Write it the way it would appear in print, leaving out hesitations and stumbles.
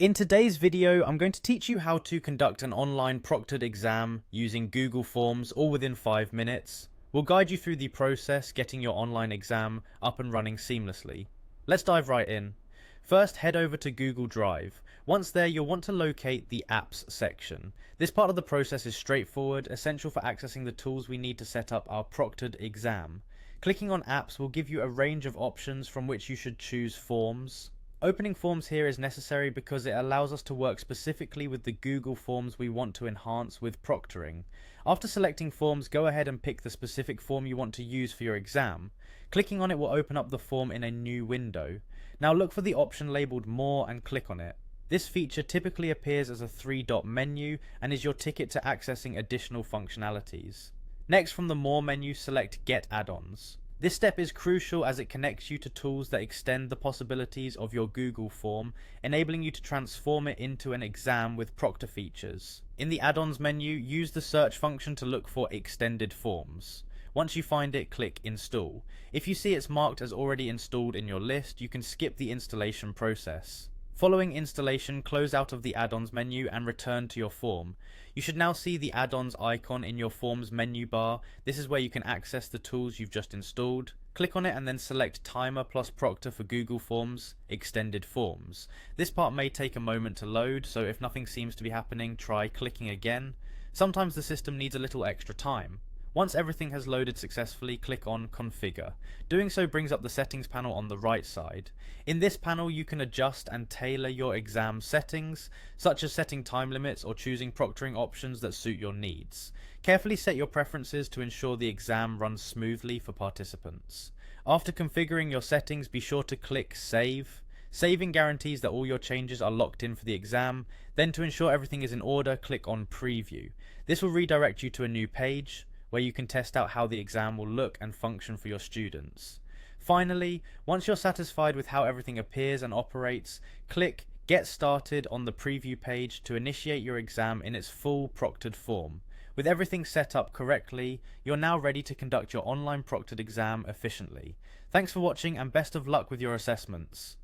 In today's video, I'm going to teach you how to conduct an online proctored exam using Google Forms all within 5 minutes. We'll guide you through the process getting your online exam up and running seamlessly. Let's dive right in. First, head over to Google Drive. Once there, you'll want to locate the Apps section. This part of the process is straightforward, essential for accessing the tools we need to set up our proctored exam. Clicking on Apps will give you a range of options from which you should choose Forms. Opening Forms here is necessary because it allows us to work specifically with the Google Forms we want to enhance with proctoring. After selecting Forms, go ahead and pick the specific form you want to use for your exam. Clicking on it will open up the form in a new window. Now look for the option labelled More and click on it. This feature typically appears as a 3-dot menu and is your ticket to accessing additional functionalities. Next, from the More menu, select Get Add-ons. This step is crucial as it connects you to tools that extend the possibilities of your Google form, enabling you to transform it into an exam with proctor features. In the Add-ons menu, use the search function to look for extended forms. Once you find it, click Install. If you see it's marked as already installed in your list, you can skip the installation process. Following installation, close out of the Add-ons menu and return to your form. You should now see the Add-ons icon in your Forms menu bar. This is where you can access the tools you've just installed. Click on it and then select Timer plus Proctor for Google Forms, Extended Forms. This part may take a moment to load, so if nothing seems to be happening, try clicking again. Sometimes the system needs a little extra time. Once everything has loaded successfully, click on Configure. Doing so brings up the settings panel on the right side. In this panel, you can adjust and tailor your exam settings, such as setting time limits or choosing proctoring options that suit your needs. Carefully set your preferences to ensure the exam runs smoothly for participants. After configuring your settings, be sure to click Save. Saving guarantees that all your changes are locked in for the exam. Then, to ensure everything is in order, click on Preview. This will redirect you to a new page where you can test out how the exam will look and function for your students. Finally, once you're satisfied with how everything appears and operates, click Get Started on the preview page to initiate your exam in its full proctored form. With everything set up correctly, you're now ready to conduct your online proctored exam efficiently. Thanks for watching and best of luck with your assessments.